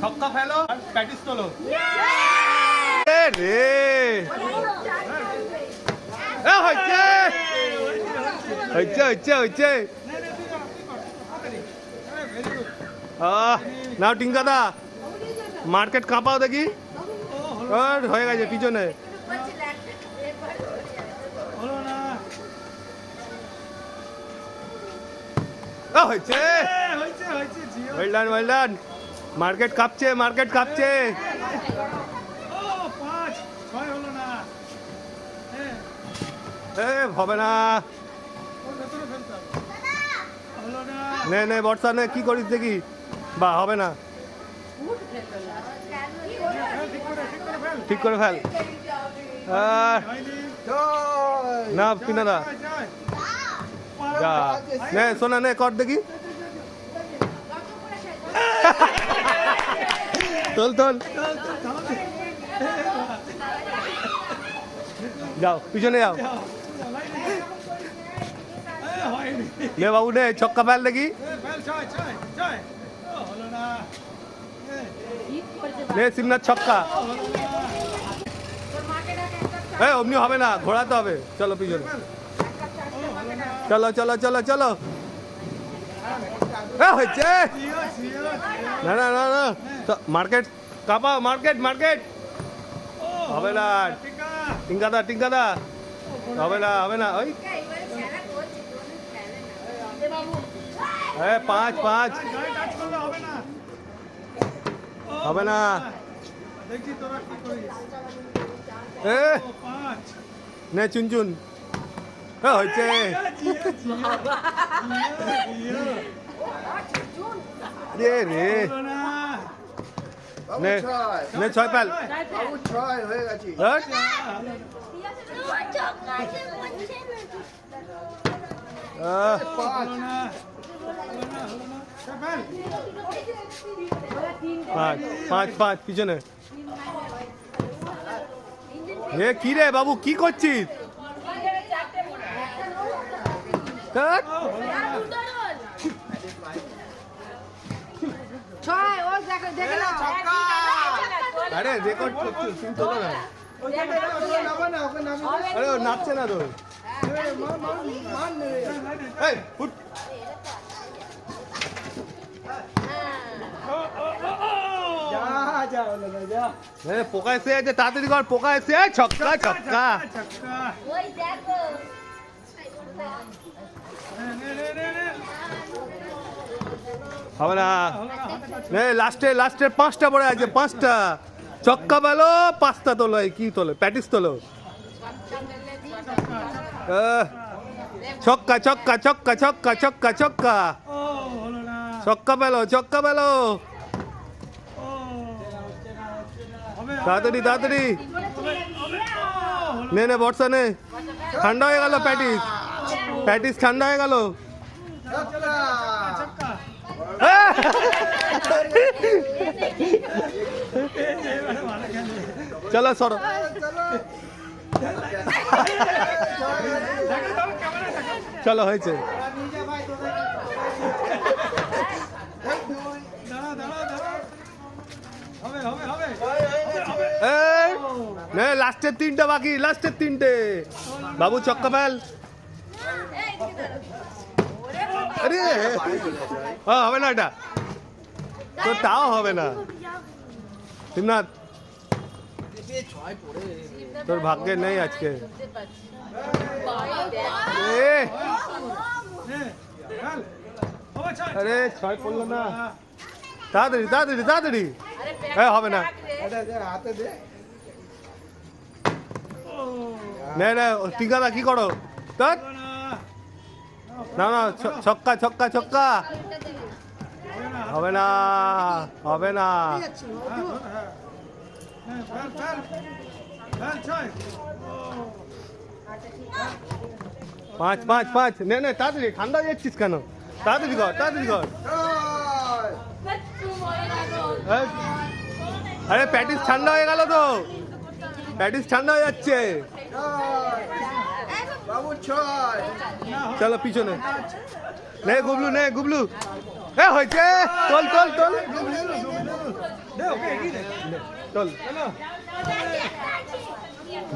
ছক্কা ফেলো আর প্র্যাকটিস তোলো। রে হচ্ছে হচ্ছে হচ্ছে হচ্ছে। নাও টিঙ্কাদা মার্কেট কাঁপাও দেখি। হয়ে গেছে পিছনে। হয়েছে ওয়েল ডান। মার্কেট কাঁপছে মার্কেট কাঁপছে। হবে না নে নে বর্ষা নে কি করিস দেখি। বা হবে না ঠিক করে ফেল। না পিনাদা যা নে সোনা নে কর দেখি। তোল তোল যাও পিছনে যাও। নে বাবু নে ছক্কা ফেল দেখি। নে শিবনাথ ছক্কা। অমনি হবে না ঘোরাতে হবে। চলো পিছনে চলো চলো চলো চলো। হয়েছে না না না না মার্কেট কাঁপাও মার্কেট মার্কেট। হবে না টিঙ্কাদা টিঙ্কাদা হবে না হবে না। ওই পাঁচ পাঁচ হবে না। নে চুনচুন হয়েছে। রে রে নে নে ছয় পাল। পাঁচ পাঁচ পাঁচ পিছনে। এ কি রে বাবু কি করছিস? আরে রেকর্ড করছিস তুমি তো না। আরে নাচছে না তো। পোকা এসে আছে তাড়াতাড়ি কর। পোকা এসে ছক্কা ছক্কা। হবে না লাস্টে লাস্টের পাঁচটা পড়ে আছে পাঁচটা। ছক্কা পেলো পাঁচটা তোলো। কি তোলো প্যাটিস তোলো। ছক্কা ছক্কা ছক্কা ছক্কা ছক্কা ছক্কা ছক্কা পেলো ছক্কা পেলো। তাড়াতাড়ি তাড়াতাড়ি নে নে বর্ষা নে। ঠান্ডা হয়ে গেল প্যাটিস প্যাটিস ঠান্ডা হয়ে গেল। চলো সরো চলো হয়েছে। লাস্টের তিনটা বাকি লাস্টের তিনটে। বাবু ছক্কা ফেল। আরে হবে না এটা তো তাও হবে না। শিবনাথ তোর ভাগ্যে নেই আজকে। আরে ছয় পড়লো না। তাড়াতাড়ি তাড়াতাড়ি তাড়াতাড়ি। হবে না নে নে টিঙ্কাদা কি করো? না না ছক্কা ছক্কা ছক্কা। হবে না হবে না। পাঁচ পাঁচ পাঁচ নে নে তাড়াতাড়ি। ঠান্ডা যাচ্ছিস কেন? তাড়াতাড়ি কর তাড়াতাড়ি কর। আরে প্যাটিস ঠান্ডা হয়ে গেল তো। প্যাটিস ঠান্ডা হয়ে যাচ্ছে। চলো পিছনে নে গুবলু নে গুবলু এ হয়েছে চল চল চল চল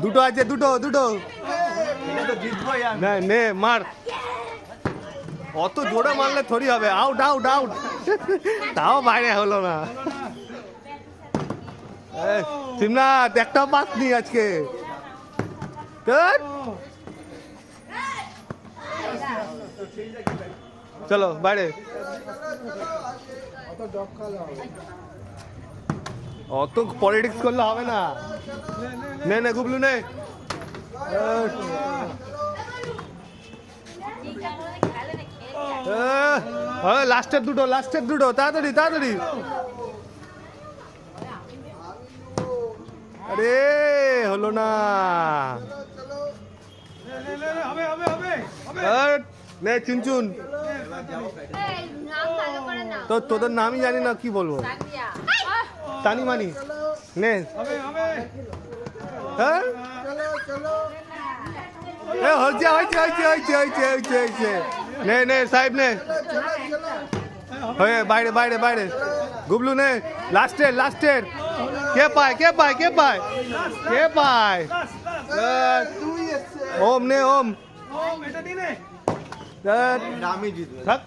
দুটো আছে দুটো দুটো নে নে মার অত জোরে মারলে থরি হবে আউট আউট আউট তাও বাইরে হলো না শিবনাথ একটাও পাস নি আজকে চলো বাইরে অত পলিটিক্স করলে হবে না নে নে গুবলু নে লাস্টের দুটো তাড়াতাড়ি তাড়াতাড়ি আরে হলো না নে চুনচুন তো তোদের নামই জানি না কি বলবো তানি মানি নে হ্যাঁ হয়েছে হয়েছে হয়েছে হয়েছে হয়েছে হয়েছে হয়েছে নে নে সাহেব নে হয়ে বাইরে বাইরে বাইরে গুবলু নে লাস্টের লাস্টের কে পায় কে পায় কে পায় কে পায় ওম নে ওম থাক